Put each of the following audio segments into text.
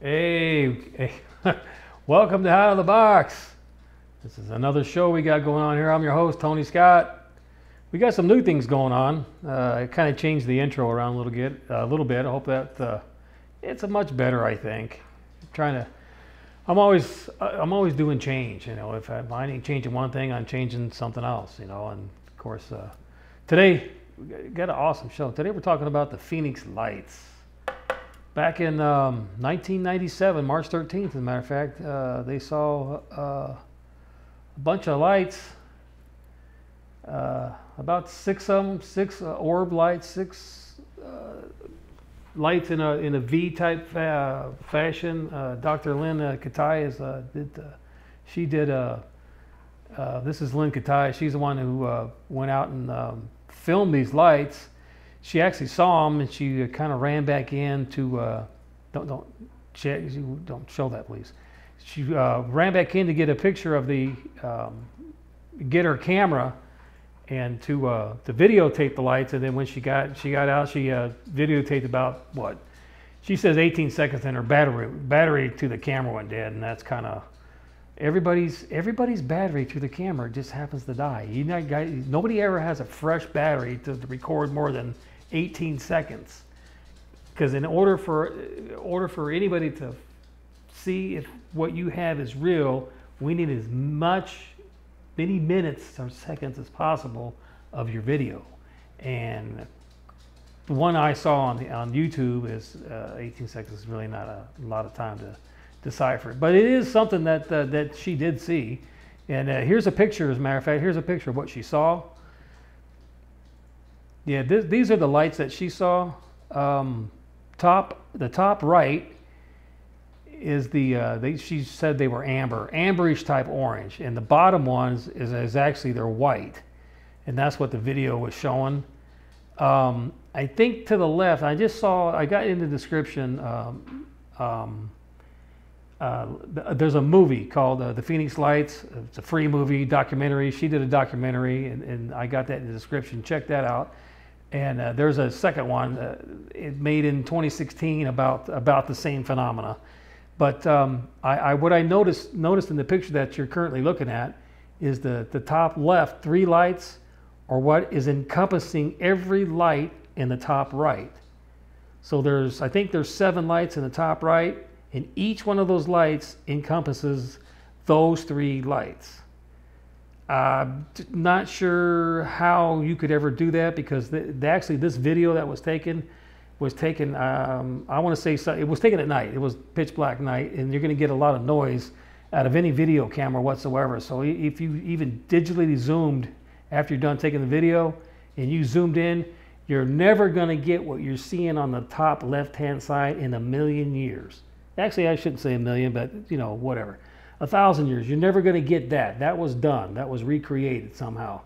Hey, welcome to Out of the Box. This is another show we got going on here. I'm your host, Tony Scott. We got some new things going on. I kind of changed the intro around a little bit. I hope that it's a much better. I think. I'm always doing change. You know, if I ain't changing one thing, I'm changing something else. You know, and of course, today we got an awesome show. Today we're talking about the Phoenix Lights. Back in 1997, March 13th, as a matter of fact, they saw a bunch of lights, about six of them, six orb lights, six lights in a V-type fashion. Dr. Lynn Katai this is Lynn Katai. She's the one who went out and filmed these lights. She actually saw them, and she kind of ran back in to don't show that, please. She ran back in to get a picture of get her camera and to videotape the lights. And then when she got out, she videotaped about what she says 18 seconds, and her battery to the camera went dead, and that's kind of everybody's battery to the camera just happens to die. Nobody ever has a fresh battery to record more than 18 seconds, because in order for anybody to see if what you have is real, we need many minutes or seconds as possible of your video. And the one I saw on YouTube is 18 seconds is really not a lot of time to decipher it, but it is something that she did see. And here's a picture, as a matter of fact, here's a picture of what she saw. Yeah, these are the lights that she saw. The top right is she said they were amberish type orange, and the bottom ones is actually they're white, and that's what the video was showing. I think to the left, I got in the description. There's a movie called The Phoenix Lights. It's a free movie documentary. She did a documentary, and I got that in the description. Check that out. And there's a second one, it made in 2016 about the same phenomena. But what I noticed in the picture that you're currently looking at is the top left 3 lights are what is encompassing every light in the top right. So I think there's 7 lights in the top right, and each one of those lights encompasses those 3 lights. Not sure how you could ever do that, because actually this video that was taken I want to say it was taken at night. It was pitch black night, and you're going to get a lot of noise out of any video camera whatsoever. So if you even digitally zoomed after you're done taking the video and you zoomed in, you're never going to get what you're seeing on the top left-hand side in a million years. Actually, I shouldn't say a million, but you know, whatever. 1,000 years, you're never going to get that. That was done. That was recreated somehow.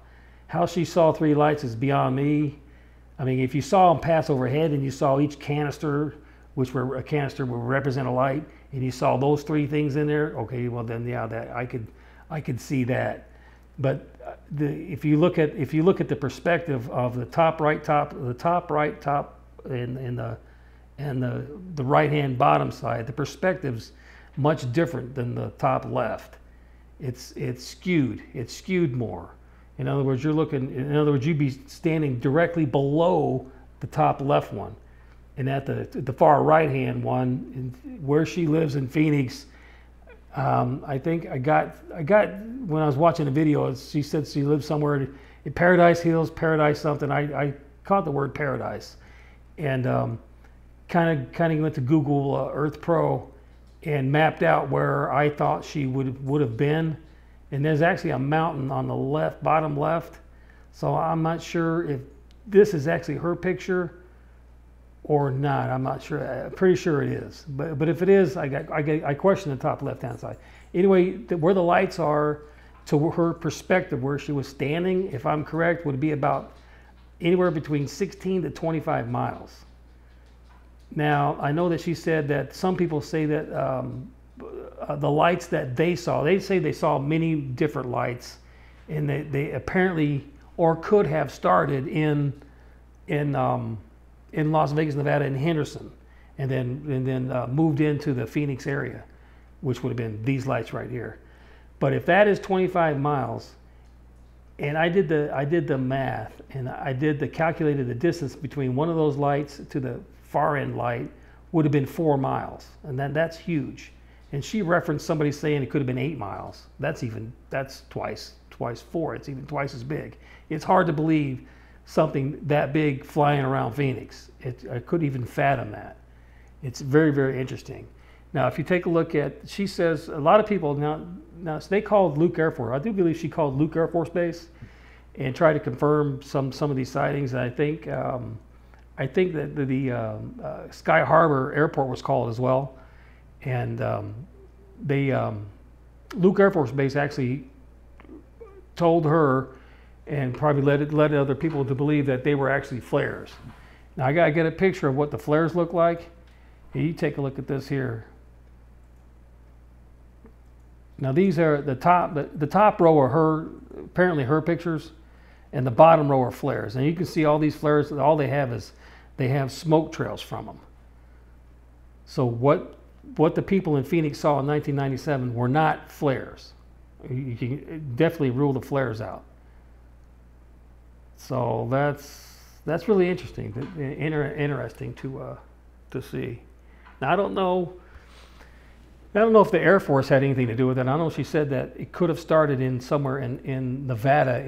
How she saw 3 lights is beyond me. I mean, if you saw them pass overhead and you saw each canister, a canister would represent a light, and you saw those 3 things in there, okay, well then, yeah, that I could see that. But if you look at the perspective of the top right top, and the right hand bottom side, the perspective's much different than the top left. It's skewed. It's skewed more. In other words, you'd be standing directly below the top left one, and at the far right hand one, where she lives in Phoenix. I think I got when I was watching the video, she said she lives somewhere in Paradise Hills, Paradise something. I caught the word paradise, and kind of went to Google Earth Pro and mapped out where I thought she would have been. And there's actually a mountain on the bottom left. So I'm not sure if this is actually her picture or not. I'm not sure. I'm pretty sure it is. But if it is, I question the top left-hand side. Anyway, where the lights are, to her perspective, where she was standing, if I'm correct, would be about anywhere between 16 to 25 miles. Now, I know that she said that some people say that the lights that they say they saw many different lights, and they apparently or could have started in Las Vegas, Nevada, in Henderson, and then moved into the Phoenix area, which would have been these lights right here. But if that is 25 miles, and I did the math, and calculated the distance between one of those lights to the far end light would have been 4 miles, and that's huge. And she referenced somebody saying it could have been 8 miles. That's twice 4. It's even twice as big. It's hard to believe something that big flying around Phoenix. I couldn't even fathom that. It's very, very interesting. Now, if you take a look at, she says a lot of people now they called Luke Air Force. I do believe she called Luke Air Force Base and tried to confirm some of these sightings. And I think that the Sky Harbor Airport was called as well, and Luke Air Force Base actually told her and probably led other people to believe that they were actually flares. Now I gotta get a picture of what the flares look like. Here, you take a look at this here. Now these are the top row are apparently her pictures, and the bottom row are flares. And you can see all these flares. All they have is they have smoke trails from them. So what the people in Phoenix saw in 1997 were not flares. You can definitely rule the flares out. So that's really interesting, interesting to see. Now I don't know if the Air Force had anything to do with it. I know she said that it could have started in somewhere in Nevada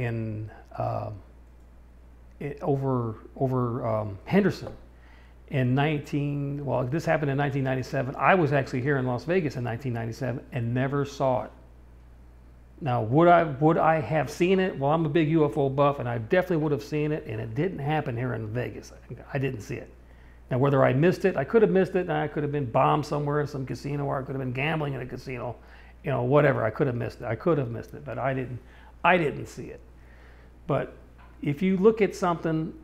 over Henderson this happened in 1997. I was actually here in Las Vegas in 1997 and never saw it. Now, would I have seen it? Well, I'm a big UFO buff, and I definitely would have seen it, and it didn't happen here in Vegas. I didn't see it. Now, whether I missed it, I could have missed it, and I could have been bombed somewhere in some casino, or I could have been gambling in a casino, whatever. I could have missed it. I could have missed it, but I didn't see it. But if you look at something,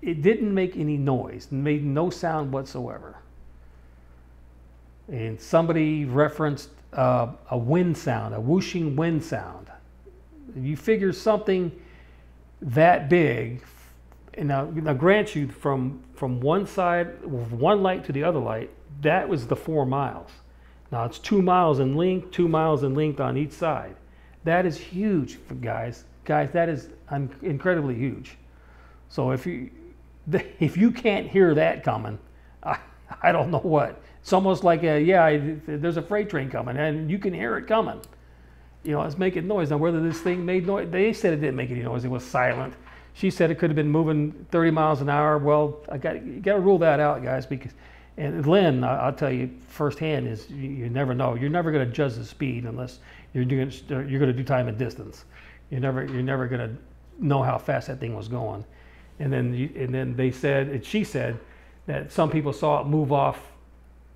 it didn't make any noise, made no sound whatsoever. And somebody referenced a wind sound, a whooshing wind sound. You figure something that big, and now grant you from one side, one light to the other light, that was the 4 miles. Now it's 2 miles in length, 2 miles in length on each side. That is huge, guys. Guys, that is incredibly huge. So if you can't hear that coming, I don't know what. It's almost like there's a freight train coming and you can hear it coming. It's making noise. Now whether this thing made noise, they said it didn't make any noise. It was silent. She said it could have been moving 30 miles an hour. Well, you got to rule that out, guys, and Lynn, I'll tell you firsthand, is you never know. You're never going to judge the speed unless you're going to do time and distance. You're never going to know how fast that thing was going. And then she said that some people saw it move off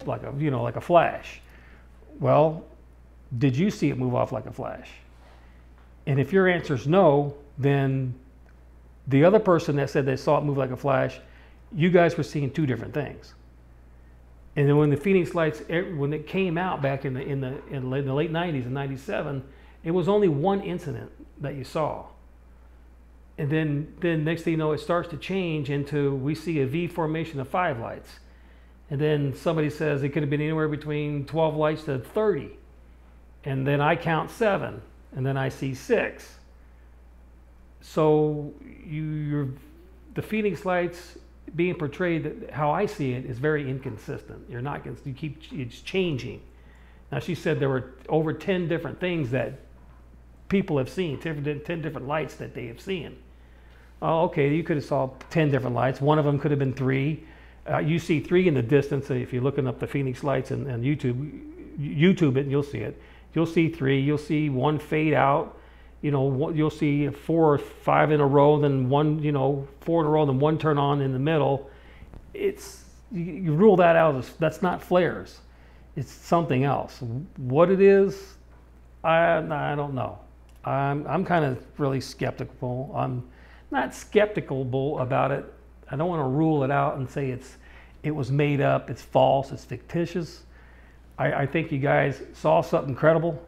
like a flash. Well, did you see it move off like a flash? And if your answer is no, then the other person that said they saw it move like a flash, you guys were seeing 2 different things. And then when the Phoenix lights, when it came out back in the late 90s and 97, it was only one incident that you saw. And then next thing you know, it starts to change into, we see a V formation of 5 lights. And then somebody says it could have been anywhere between 12 lights to 30. And then I count 7, and then I see 6. So the Phoenix lights being portrayed, how I see it, is very inconsistent. It's changing. Now she said there were over 10 different things that people have seen, 10 different lights that they have seen. Oh, okay, you could have saw 10 different lights. One of them could have been 3. You see 3 in the distance. If you're looking up the Phoenix lights and YouTube it, and you'll see it. You'll see 3. You'll see 1 fade out. You'll see 4 or 5 in a row, then 1, 4 in a row, then 1 turn on in the middle. You rule that out as that's not flares. It's something else. What it is, I don't know. I'm kind of really skeptical. I'm not skeptical about it. I don't want to rule it out and say it was made up, it's false, it's fictitious. I think you guys saw something credible.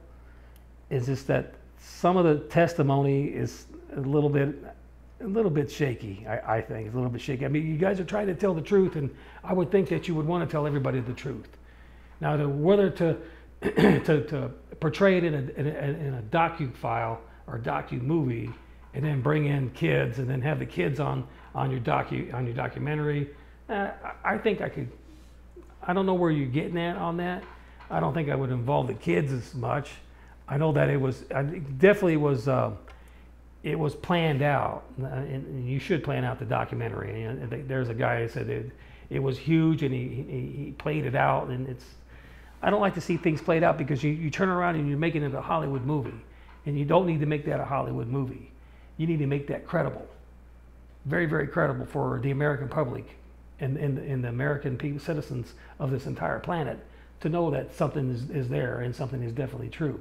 It's just that some of the testimony is a little bit, a little bit shaky. I think it's a little bit shaky. I mean, you guys are trying to tell the truth, and I would think that you would want to tell everybody the truth. Now, whether to to portray it in a docu file or docu movie, and then bring in kids, and then have the kids on your documentary, I think I could. I don't know where you're getting at on that. I don't think I would involve the kids as much. I know that it definitely was. It was planned out, and you should plan out the documentary. And there's a guy who said it was huge, and he played it out. And I don't like to see things played out, because you turn around and you're making it a Hollywood movie, and you don't need to make that a Hollywood movie. You need to make that credible, very, very credible for the American public and the American people, citizens of this entire planet, to know that something is there and something is definitely true.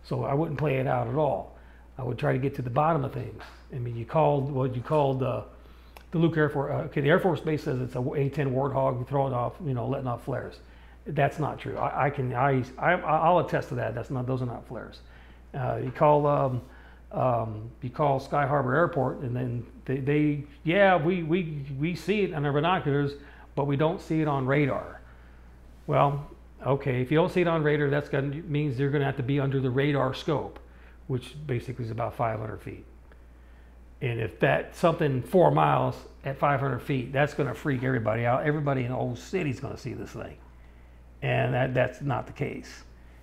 So I wouldn't play it out at all. I would try to get to the bottom of things. I mean, you called the Luke Air Force. Okay, the Air Force Base says it's a A10 Warthog throwing off, letting off flares. That's not true. I'll attest to that. Those are not flares. You call Sky Harbor Airport, and then we see it on our binoculars, but we don't see it on radar. Well, okay, if you don't see it on radar, means you're going to have to be under the radar scope, which basically is about 500 feet. And if that's something 4 miles at 500 feet, that's going to freak everybody out. Everybody in the whole city is going to see this thing, and that's not the case.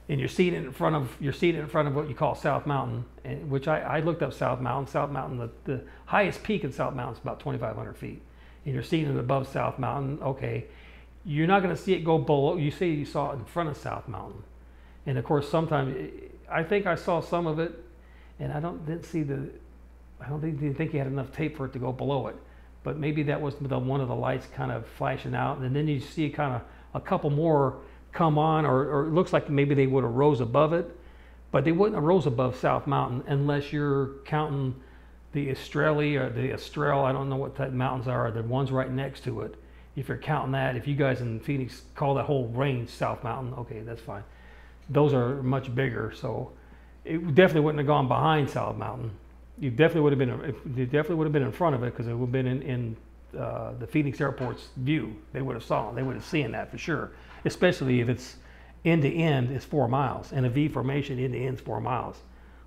And you're seeing it in front of what you call South Mountain, which I looked up South Mountain. South Mountain, the highest peak in South Mountain is about 2,500 feet, and you're seeing it above South Mountain. Okay, you're not going to see it go below. You say you saw it in front of South Mountain, and of course sometimes. I think I saw some of it, and I don't think you had enough tape for it to go below it. But maybe that was one of the lights kind of flashing out, and then you see kind of a couple more come on, or it looks like maybe they would have rose above it, but they wouldn't have rose above South Mountain unless you're counting the Estrella or the Estrella. I don't know what type mountains are. The ones right next to it. If you're counting that, if you guys in Phoenix call that whole range South Mountain, okay, that's fine. Those are much bigger, so it definitely wouldn't have gone behind South Mountain. You definitely would have been in front of it, because it would have been in the Phoenix Airport's view. They would have seen that for sure. Especially if it's end to end is 4 miles, and a V formation end to end is 4 miles.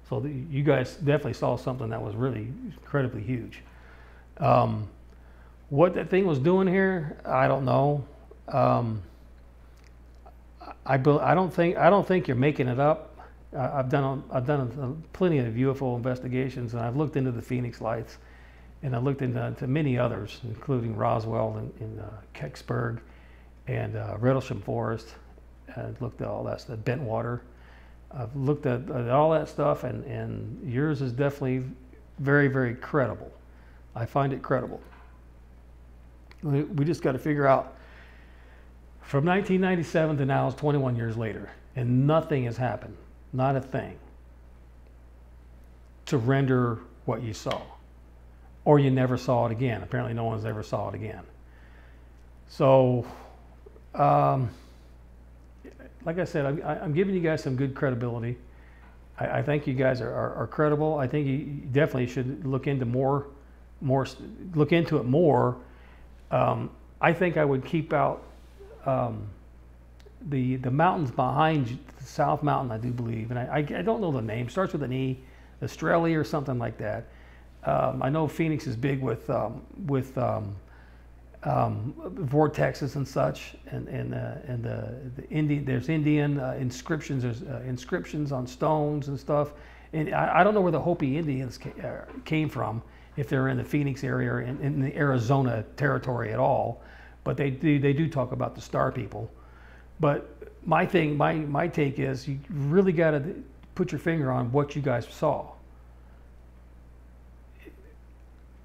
So you guys definitely saw something that was really incredibly huge. What that thing was doing here, I don't know. I don't think you're making it up. I've done plenty of UFO investigations, and I've looked into the Phoenix Lights, and I've looked into many others, including Roswell and Kecksburg and Riddlesham Forest. I've looked at all that stuff, Bentwater. I've looked at all that stuff, and yours is definitely very, very credible. I find it credible. We just got to figure out. From 1997 to now is 21 years later, and nothing has happened, not a thing, to render what you saw. Or you never saw it again. Apparently no one's ever saw it again. So, like I said, I'm giving you guys some good credibility. I think you guys are credible. I think you definitely should look into look into it more. I think I would keep out the mountains behind South Mountain, I do believe, and I don't know the name. Starts with an E, Australia or something like that. I know Phoenix is big with vortexes and such, and there's Indian inscriptions. There's inscriptions on stones and stuff. And I don't know where the Hopi Indians came from, if they're in the Phoenix area or in the Arizona territory at all. But they do talk about the Star People. But my take is, you really got to put your finger on what you guys saw.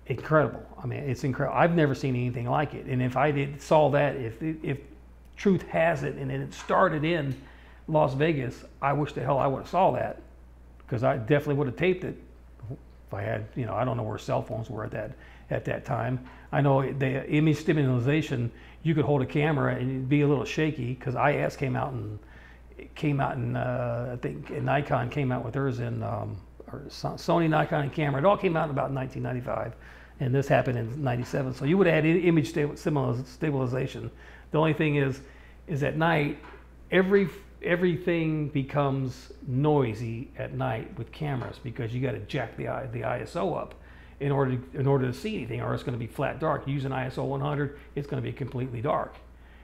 Incredible. I mean, it's incredible. I've never seen anything like it. And if I saw that, if truth has it, and it started in Las Vegas, I wish the hell I would have saw that, because I definitely would have taped it. If I had, I don't know where cell phones were at that time. I know the image stabilization, you could hold a camera and it'd be a little shaky, because IS came out and I think Nikon came out with theirs in or Sony Nikon camera. It all came out in about 1995, and this happened in 97. So you would add image stabilization. The only thing is at night, everything becomes noisy at night with cameras because you got to jack the ISO up in order to see anything, or it's going to be flat dark. You use an ISO 100, it's going to be completely dark.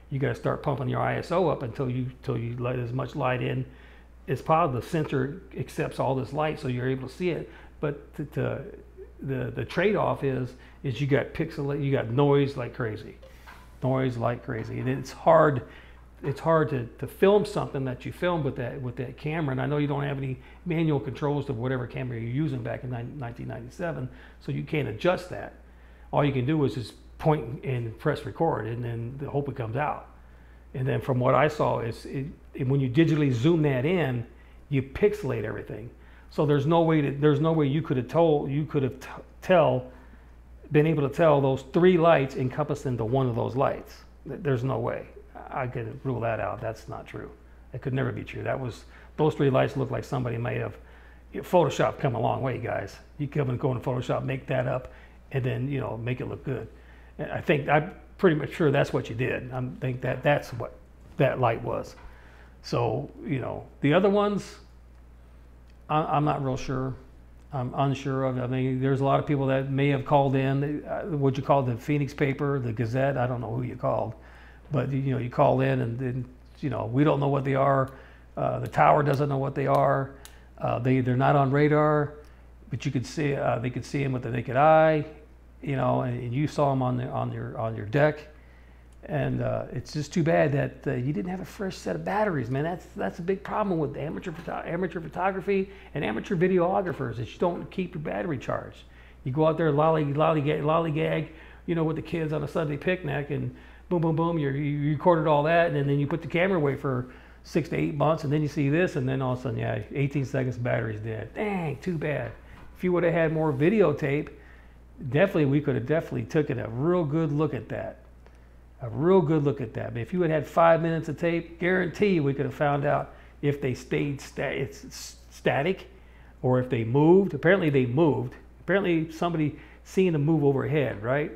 You got to start pumping your ISO up until you let as much light in as possible. The sensor accepts all this light, so you're able to see it. But the trade-off is you got you got noise like crazy, and it's hard. It's hard to film something that you filmed with that camera. And I know you don't have any manual controls to whatever camera you're using back in 1997, so you can't adjust that. All you can do is just point and press record, and then hope it comes out. And then from what I saw is when you digitally zoom that in, you pixelate everything. So there's no way you could have been able to tell those 3 lights encompassed into one of those lights. There's no way. I could rule that out. That's not true. It could never be true. Those 3 lights look like somebody may have Photoshop come a long way, guys. You come and go in Photoshop, make that up, and then make it look good. I'm pretty much sure that's what you did. I think that's what that light was. So the other ones, I'm not real sure. I'm unsure of. I mean, there's a lot of people that may have called in. What you call the Phoenix paper, the Gazette. I don't know who you called. But you call in, and then we don't know what they are. The tower doesn't know what they are. They're not on radar, but you could see they could see them with the naked eye, and you saw them on your deck. And it's just too bad that you didn't have a fresh set of batteries, man. That's a big problem with amateur photography and amateur videographers, is you don't keep your battery charged. You go out there lollygag, with the kids on a Sunday picnic, and boom, boom, boom, you recorded all that, and then you put the camera away for 6 to 8 months, and then you see this, and then all of a sudden, 18 seconds, battery's dead. Dang, too bad. If you would have had more videotape, we could have taken a real good look at that. But if you had 5 minutes of tape, guarantee we could have found out if they stayed static or if they moved. Apparently they moved. Apparently somebody seen them move overhead, right?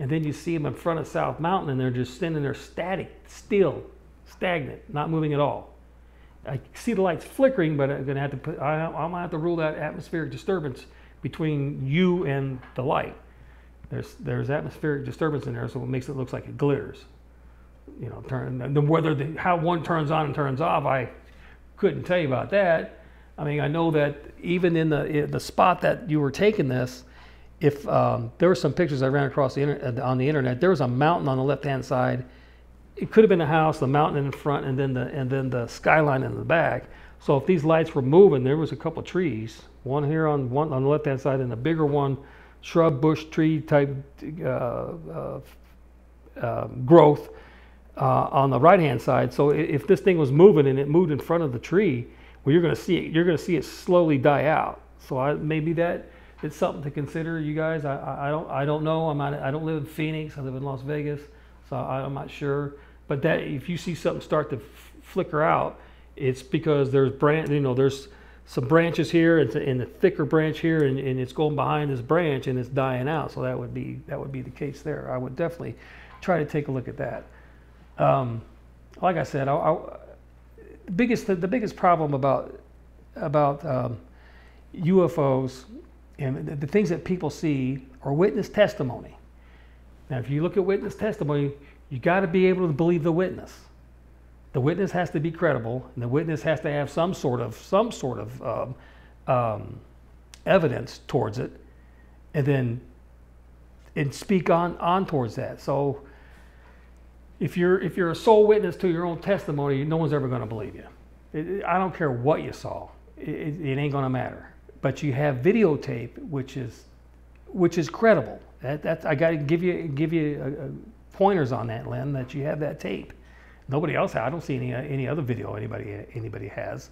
And then you see them in front of South Mountain, and they're just standing there stagnant, not moving at all. I see the lights flickering, but I'm gonna have to rule that atmospheric disturbance between you and the light. There's atmospheric disturbance in there, so it makes it look like it glitters. How one turns on and turns off, I couldn't tell you about that. I mean, I know that even in the spot that you were taking this, if there were some pictures I ran across on the internet, there was a mountain on the left-hand side. It could have been a house, the mountain in the front, and then the skyline in the back. So if these lights were moving, there was a couple of trees, one here on the left-hand side, and a bigger one, shrub, bush, tree type growth on the right-hand side. So if this thing was moving and it moved in front of the tree, well, you're going to see it slowly die out. So maybe that. It's something to consider, you guys. I don't know. I don't live in Phoenix. I live in Las Vegas, so I'm not sure. But that if you see something start to flicker out, it's because there's some branches here, and a thicker branch here, and it's going behind this branch, and it's dying out. So that would be the case there. I would definitely try to take a look at that. Like I said, the biggest problem about UFOs and the things that people see are witness testimony. Now, if you look at witness testimony, you got to be able to believe the witness. The witness has to be credible, and the witness has to have some sort of evidence towards it, and speak on towards that. So, if you're a sole witness to your own testimony, no one's ever going to believe you. I don't care what you saw; it ain't going to matter. But you have videotape, which is credible. I got to give you pointers on that, Lynn, that you have that tape. Nobody else has. I don't see any other video anybody has.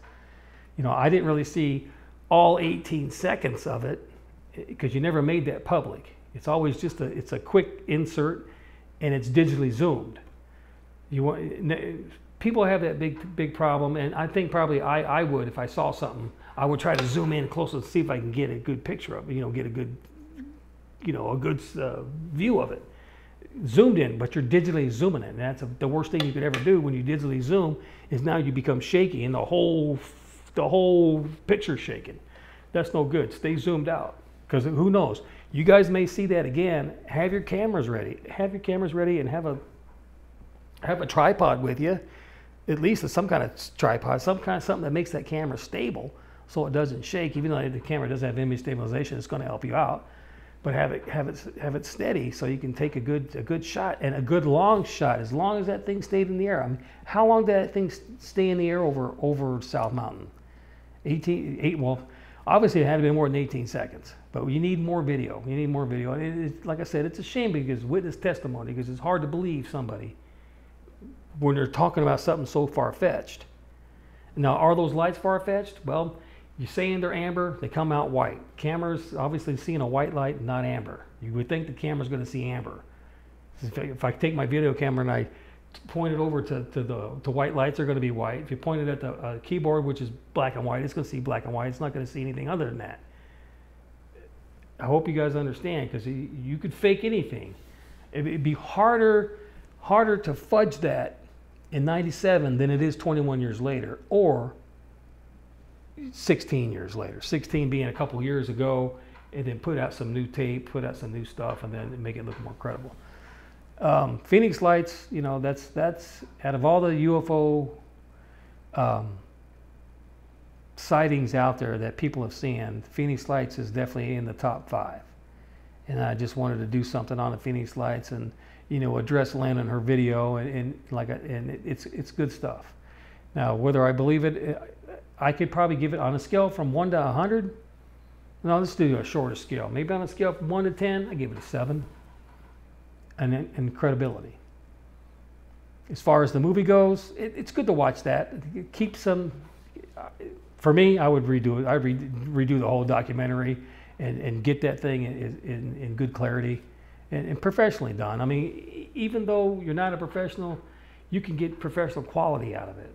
I didn't really see all 18 seconds of it because you never made that public. It's always it's a quick insert, and it's digitally zoomed. people have that big problem, and I think probably I would, if I saw something, I would try to zoom in closer to see if I can get a good picture of it, get a good, a good view of it. Zoomed in, but you're digitally zooming it. And that's the worst thing you could ever do when you digitally zoom, is now you become shaky and the whole picture's shaking. That's no good. Stay zoomed out, because who knows? You guys may see that again. Have your cameras ready. Have your cameras ready, and have a tripod with you. At least some kind of tripod, something that makes that camera stable, so it doesn't shake. Even though the camera doesn't have image stabilization, it's going to help you out. But have it steady, so you can take a good shot, and a good long shot, as long as that thing stayed in the air. I mean, how long did that thing stay in the air over South Mountain? Well, obviously it had to be more than 18 seconds. But you need more video. You need more video. Like I said, it's a shame, because witness testimony, because it's hard to believe somebody when they're talking about something so far-fetched. Now, are those lights far-fetched? Well, you're saying they're amber, they come out white. Cameras obviously seeing a white light, not amber. You would think the camera's going to see amber. If I take my video camera and I point it over to white lights, are going to be white. If you point it at the keyboard, which is black and white, it's going to see black and white. It's not going to see anything other than that. I hope you guys understand, because you could fake anything. It'd be harder to fudge that in '97 than it is 21 years later, or 16 years later. 16 being a couple years ago, and then put out some new tape, put out some new stuff, and then make it look more credible. Phoenix Lights, that's out of all the UFO sightings out there that people have seen, Phoenix Lights is definitely in the top 5. And I just wanted to do something on the Phoenix Lights, and address Lynn in her video, and it's good stuff. Now, whether I believe it, I could probably give it on a scale from 1 to 100. No, let's do a shorter scale. Maybe on a scale from 1 to 10, I give it a 7. And credibility. As far as the movie goes, it's good to watch that. It keeps some. For me, I would redo it. I'd redo the whole documentary and get that thing in good clarity and professionally done. I mean, even though you're not a professional, you can get professional quality out of it.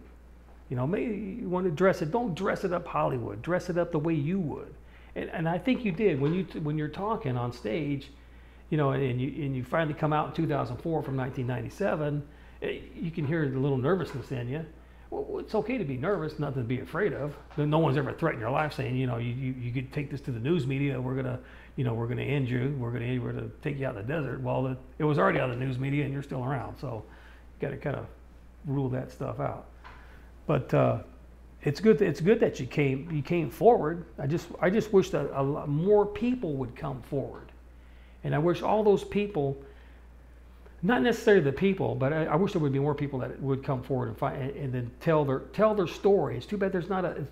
Maybe you want to dress it. Don't dress it up Hollywood. Dress it up the way you would. And I think you did when you're talking on stage, and you finally come out in 2004 from 1997. You can hear the little nervousness in you. Well, it's okay to be nervous, nothing to be afraid of. No one's ever threatened your life saying, you could take this to the news media. We're gonna end you. We're gonna take you out in the desert. Well, it was already out of the news media, and you're still around. So you got to kind of rule that stuff out. But it's good that you came forward. I just wish that a lot more people would come forward, and I wish all those people. Not necessarily the people, but I wish there would be more people that would come forward and then tell their story. It's too bad there's not a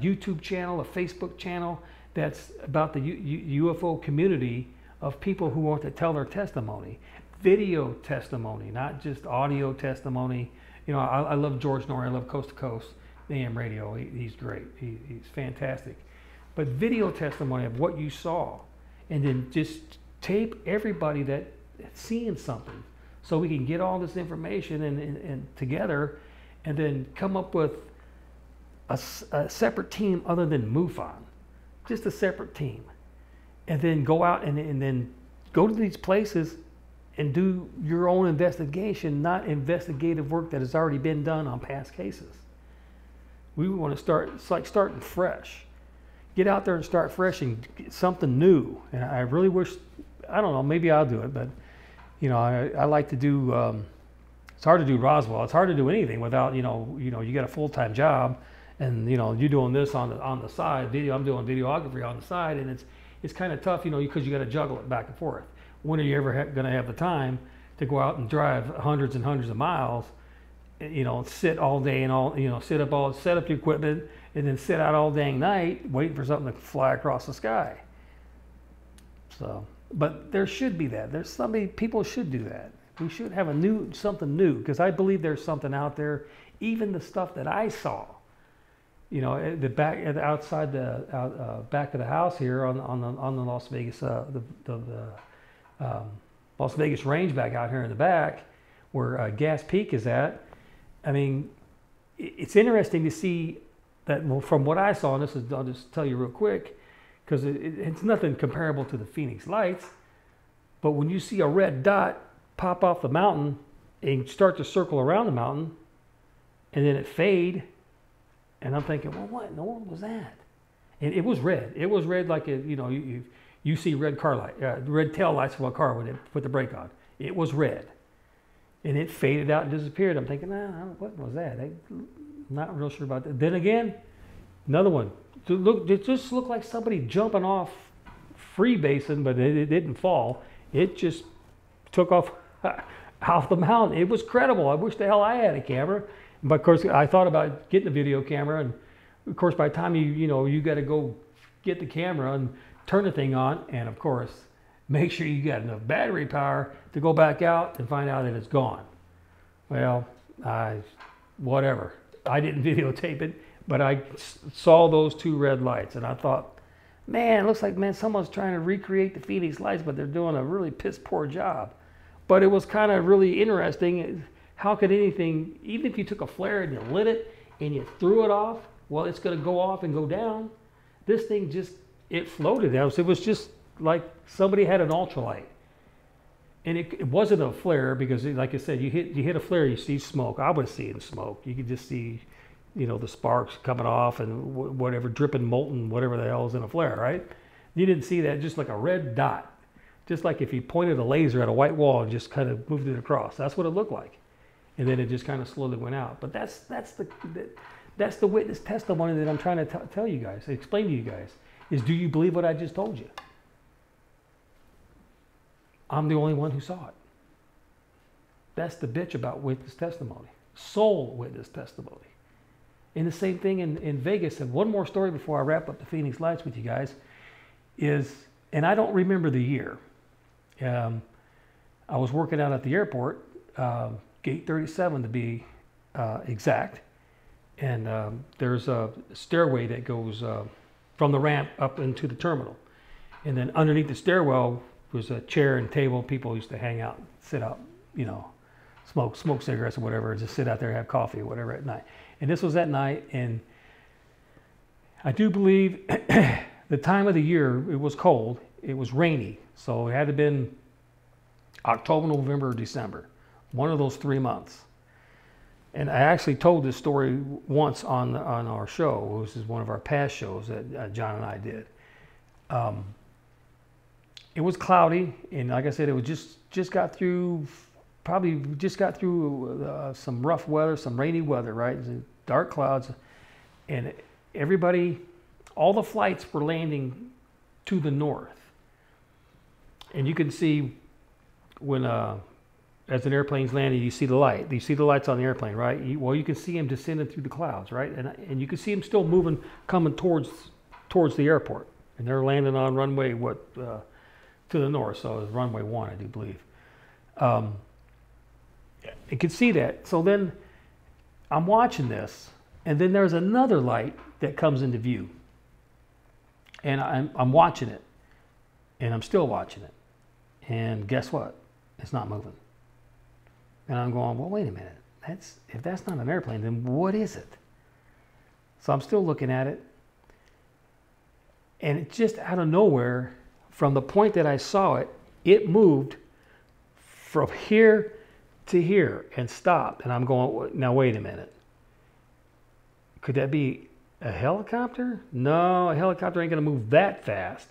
YouTube channel, a Facebook channel that's about the UFO community of people who want to tell their testimony, video testimony, not just audio testimony. I love George Norrie. I love Coast to Coast AM radio. He's great. He's fantastic. But video testimony of what you saw, and then just tape everybody that's seeing something, so we can get all this information and together, and then come up with a separate team other than MUFON, just a separate team, and then go out and then go to these places and do your own investigation, not investigative work that has already been done on past cases. We want to start. It's like starting fresh. Get out there and start fresh and get something new. And I really wish. I don't know. Maybe I'll do it, but. I like to do. It's hard to do Roswell. It's hard to do anything without you got a full-time job, and you're doing this on the side. I'm doing videography on the side, and it's kind of tough, because you got to juggle it back and forth. When are you ever going to have the time to go out and drive hundreds and hundreds of miles, sit all day and set up the equipment, and then sit out all dang night waiting for something to fly across the sky. So. But there should be that. People should do that. We should have something new, because I believe there's something out there. Even the stuff that I saw, at the back, outside the back of the house here on the Las Vegas, Las Vegas range back out here in the back, where Gas Peak is at. I mean, it's interesting to see that from what I saw, and this is, I'll just tell you real quick, because it's nothing comparable to the Phoenix Lights, but when you see a red dot pop off the mountain and start to circle around the mountain, and then it fade, and I'm thinking, well, what in the world was that? And it was red. It was red like, you see red car light, red tail lights from a car when they put the brake on. It was red. And it faded out and disappeared. I'm thinking, what was that? I'm not real sure about that. Then again, another one. It just looked like somebody jumping off freebasing, but it didn't fall. It just took off the mountain. It was credible. I wish the hell I had a camera. But of course, I thought about getting a video camera, and of course, by the time you got to go get the camera and turn the thing on, and of course, make sure you got enough battery power to go back out and find out that it's gone. Well, whatever. I didn't videotape it, but I saw those two red lights, and I thought, man, it looks like, someone's trying to recreate the Phoenix Lights, but they're doing a really piss poor job. But it was kind of really interesting. How could anything, even if you took a flare and you lit it and you threw it off, well, it's going to go off and go down. This thing it floated down. So it was just like somebody had an ultralight. And it wasn't a flare because, like I said, you hit a flare, you see smoke. I was seeing smoke. You could just see, the sparks coming off and whatever, dripping molten, whatever the hell is in a flare, right? You didn't see that, just like a red dot. Just like if you pointed a laser at a white wall and just kind of moved it across. That's what it looked like. And then it just kind of slowly went out. But that's the witness testimony that I'm trying to tell you guys, explain to you guys, is do you believe what I just told you? I'm the only one who saw it. That's the bitch about witness testimony. Sole witness testimony. And the same thing in Vegas. And one more story before I wrap up the Phoenix Lights with you guys is, and I don't remember the year. I was working out at the airport, gate 37 to be exact. And there's a stairway that goes from the ramp up into the terminal. And then underneath the stairwell was a chair and table. People used to hang out, sit out, smoke cigarettes or whatever, just sit out there, have coffee or whatever at night. And this was at night, and I do believe the time of the year, it was cold, it was rainy, so it had to have been October, November, or December, one of those 3 months. And I actually told this story once on our show. This is one of our past shows that John and I did. It was cloudy, and like I said, it was just got through, probably just got through some rough weather, some rainy weather, right? Dark clouds, and everybody, all the flights were landing to the north. And you can see when, as an airplane's landing, you see the light. You see the lights on the airplane, right? You can see them descending through the clouds, right? And you can see them still moving, coming towards the airport. And they're landing on runway, to the north, so it's runway 1, I do believe. You can see that. So then I'm watching this, and then there's another light that comes into view. And I'm watching it, and I'm still watching it. And guess what? It's not moving. And I'm going, well, wait a minute. If that's not an airplane, then what is it? So I'm still looking at it. And it just out of nowhere, from the point that I saw it, it moved from here to here and stopped. And I'm going, now wait a minute. Could that be a helicopter? No, a helicopter ain't going to move that fast.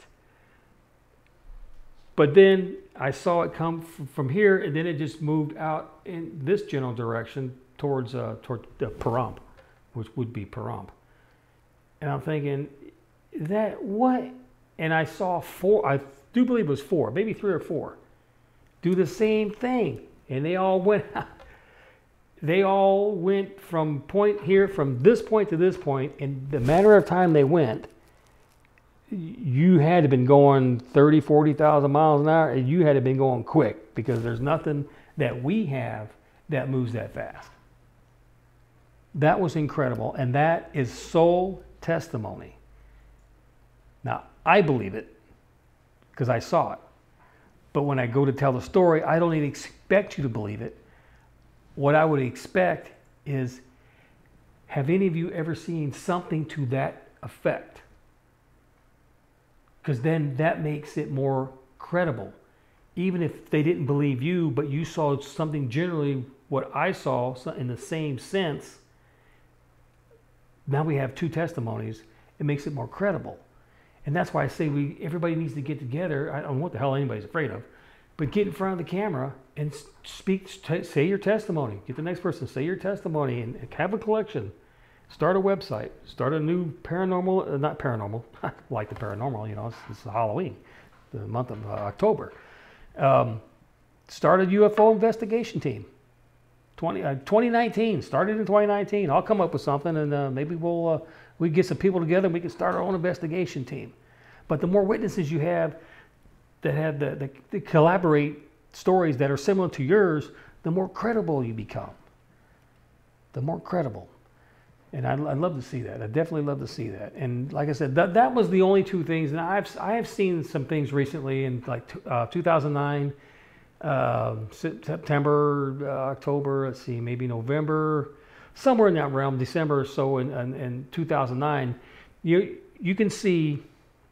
But then I saw it come from here, and then it just moved out in this general direction towards the Pahrump, which would be Pahrump. And I'm thinking, that what? And I saw 4, I do believe it was 4, maybe 3 or 4, do the same thing. And they all went, from this point to this point, and the matter of time they went, you had to have been going 30, 40,000 miles an hour, and you had to have been going quick, because there's nothing that we have that moves that fast. That was incredible, and that is sole testimony. Now, I believe it because I saw it. But when I go to tell the story, I don't even expect you to believe it. What I would expect is, have any of you ever seen something to that effect? Because then that makes it more credible. Even if they didn't believe you, but you saw something generally what I saw in the same sense, now we have two testimonies. It makes it more credible. And that's why I say everybody needs to get together. I don't know what the hell anybody's afraid of, but get in front of the camera and say your testimony. Get the next person, say your testimony, and have a collection. Start a website. Start a new paranormal, not paranormal, like the paranormal, you know, it's Halloween, the month of October. Start a UFO investigation team. 2019, started in 2019. I'll come up with something, and maybe we get some people together and we can start our own investigation team. But the more witnesses you have that have that collaborate stories that are similar to yours, the more credible you become. The more credible. And I'd love to see that. I definitely love to see that. And like I said, that was the only two things. And I have seen some things recently in like 2009, September, October, let's see, maybe November, somewhere in that realm, December or so in 2009. You can see,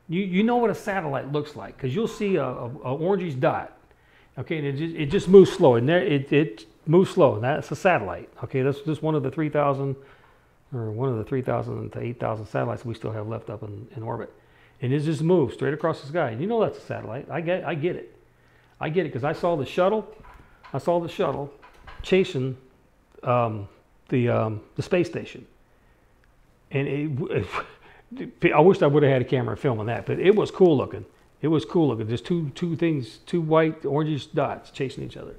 you know what a satellite looks like, because you'll see a orangish dot. Okay, and it just moves slow, and there it moves slow, and that's a satellite. Okay, that's just one of the 3,000 or one of the 3,000 to 8,000 satellites we still have left up in orbit, and it just moves straight across the sky. And you know that's a satellite. I get it because I saw the shuttle chasing the space station, and I wish I would have had a camera filming that, but it was cool looking. It was cool looking. Just two things, two white orangish dots chasing each other.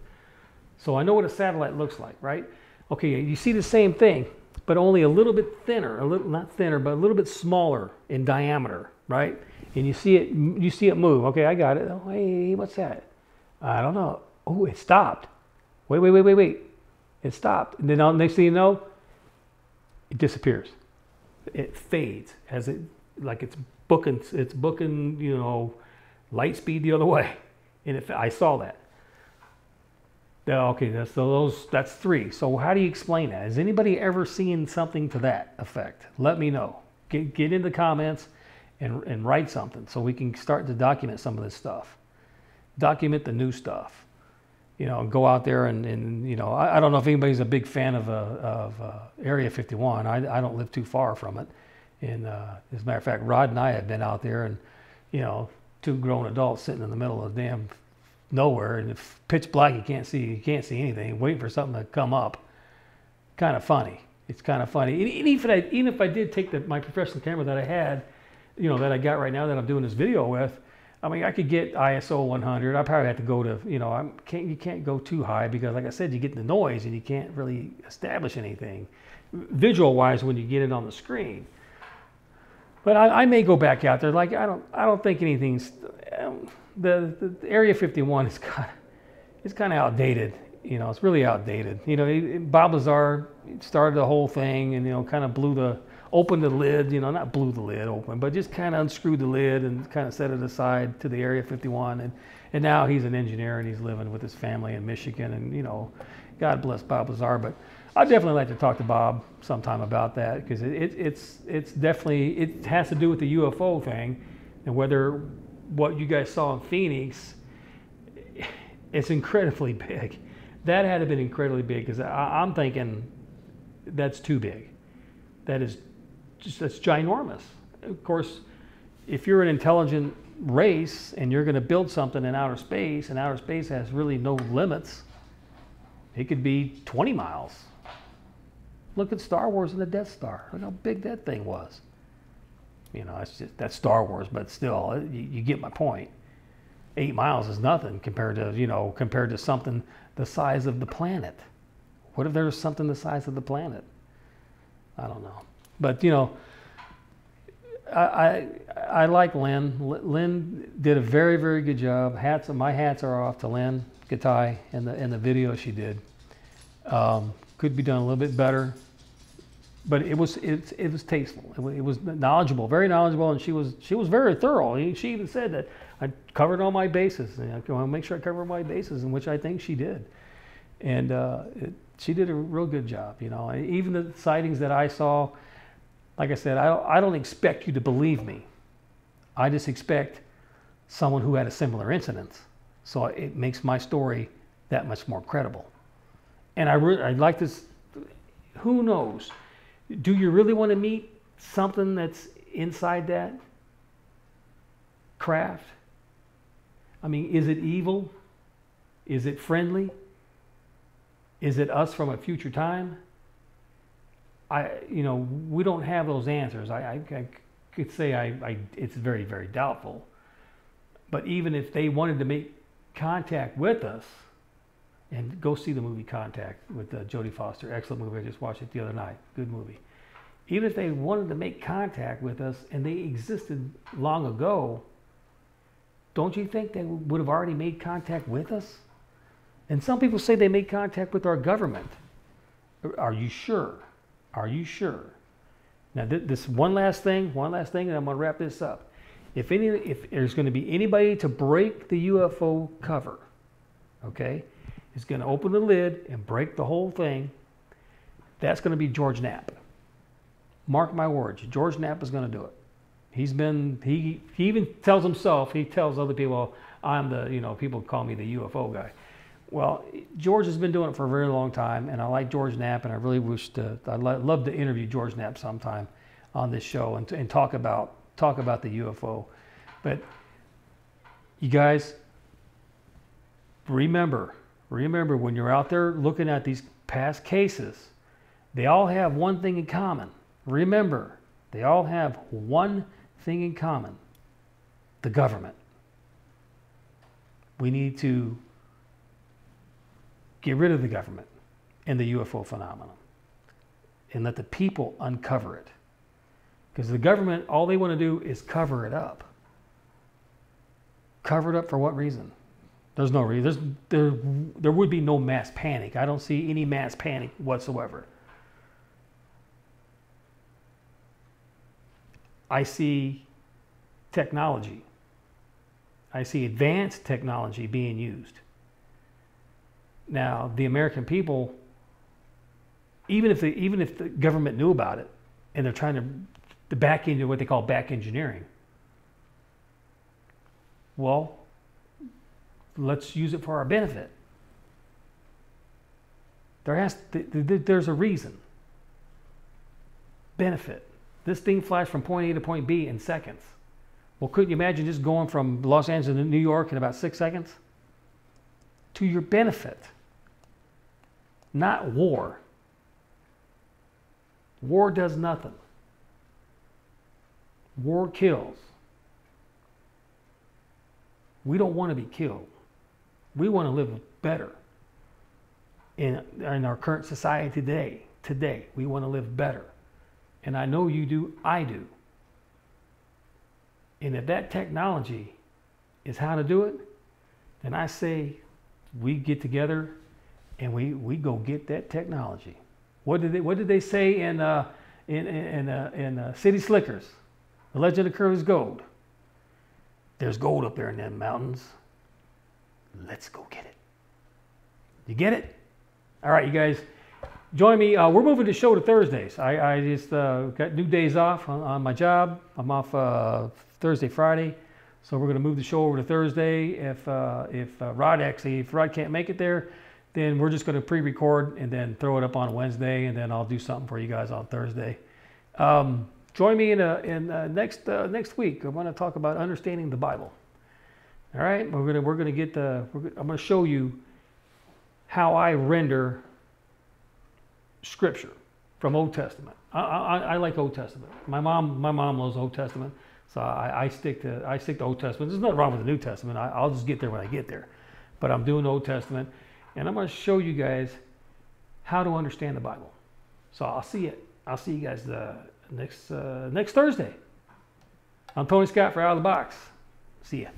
So I know what a satellite looks like, right? Okay, you see the same thing, but only a little bit thinner, not thinner, but a little bit smaller in diameter, right? And you see it move. Okay, I got it. Oh, hey, what's that? I don't know. Oh, it stopped. Wait. It stopped. And then next thing you know, it disappears. It fades as it's booking, you know, light speed the other way. And I saw that. Okay, that's three. So how do you explain that? Has anybody ever seen something to that effect? Let me know. Get in the comments and write something so we can start to document some of this stuff. Document the new stuff. You know, go out there and you know, I don't know if anybody's a big fan of Area 51. I don't live too far from it. And as a matter of fact, Rod and I have been out there, and you know, two grown adults sitting in the middle of damn nowhere, and it's pitch black. You can't see anything. Waiting for something to come up. Kind of funny. It's kind of funny. And even if I did take my professional camera that I had, you know, that I got right now that I'm doing this video with, I mean, I could get ISO 100. I probably have to go to, you know, you can't go too high because, like I said, you get the noise and you can't really establish anything visual-wise when you get it on the screen. But I may go back out there. Like I don't think anything's. The Area 51 is kind of outdated. You know, it's really outdated. You know, Bob Lazar started the whole thing, and you know, kind of opened the lid. You know, not blew the lid open, but just kind of unscrewed the lid and kind of set it aside to the Area 51. And now he's an engineer and he's living with his family in Michigan. And you know, God bless Bob Lazar. But I'd definitely like to talk to Bob sometime about that, because it's definitely, it has to do with the UFO thing, and whether what you guys saw in Phoenix, it's incredibly big. That had to have been incredibly big, because I'm thinking that's too big. That's ginormous. Of course, if you're an intelligent race and you're going to build something in outer space, and outer space has really no limits, it could be 20 miles. Look at Star Wars and the Death Star. Look how big that thing was. You know, that's Star Wars, but still, you get my point. 8 miles is nothing compared to something the size of the planet. What if there was something the size of the planet? I don't know. But you know, I like Lynn. Lynn did a very, very good job. My hats are off to Lynn Gatai and the video she did. Could be done a little bit better, but it was tasteful. It was knowledgeable, very knowledgeable, and she was very thorough. She even said that I covered all my bases. And I want to make sure I cover my bases, in which I think she did. And She did a real good job, you know. Even the sightings that I saw, like I said, I don't expect you to believe me. I just expect someone who had a similar incident. So it makes my story that much more credible. And I'd like this, who knows? Do you really want to meet something that's inside that craft? I mean, is it evil? Is it friendly? Is it us from a future time? You know, we don't have those answers. I could say it's very, very doubtful. But even if they wanted to make contact with us, and go see the movie Contact with Jodie Foster, excellent movie. I just watched it the other night. Good movie. Even if they wanted to make contact with us and they existed long ago, don't you think they would have already made contact with us? And some people say they made contact with our government. Are you sure? Are you sure? Now, this one last thing, and I'm going to wrap this up. If there's going to be anybody to break the UFO cover, okay, is going to open the lid and break the whole thing, that's going to be George Knapp. Mark my words, George Knapp is going to do it. He even tells himself, he tells other people, I'm the, you know, people call me the UFO guy. Well, George has been doing it for a very long time, and I like George Knapp, and I really I'd love to interview George Knapp sometime on this show and talk about the UFO. But you guys, remember when you're out there looking at these past cases, they all have one thing in common. Remember, they all have one thing in common: the government. We need to get rid of the government and the UFO phenomenon and let the people uncover it. Because the government, all they want to do is cover it up. Cover it up for what reason? There's no reason. There would be no mass panic. I don't see any mass panic whatsoever. I see technology. I see advanced technology being used. Now, the American people, even if the government knew about it, and they're trying to back into what they call back engineering, well, let's use it for our benefit. There's a reason. Benefit. This thing flashed from point A to point B in seconds. Well, couldn't you imagine just going from Los Angeles to New York in about 6 seconds? To your benefit. Not war. War does nothing. War kills. We don't want to be killed. We want to live better. In our current society today, we want to live better. And I know you do, I do. And if that technology is how to do it, then I say we get together and we go get that technology. What did they say in City Slickers? The Legend of Curly's Gold. There's gold up there in them mountains. Let's go get it. You get it? All right, you guys, join me. We're moving the show to Thursdays. I just got new days off on my job. I'm off Thursday, Friday. So we're going to move the show over to Thursday. If Rod can't make it there, then we're just going to pre-record and then throw it up on Wednesday, and then I'll do something for you guys on Thursday. Join me in next week. I want to talk about understanding the Bible. All right, I'm going to show you how I render Scripture from Old Testament. I like Old Testament. My mom loves Old Testament, so I stick to Old Testament. There's nothing wrong with the New Testament. I'll just get there when I get there. But I'm doing Old Testament, and I'm going to show you guys how to understand the Bible. So I'll see you guys next Thursday. I'm Tony Scott for Out of the Box. See ya.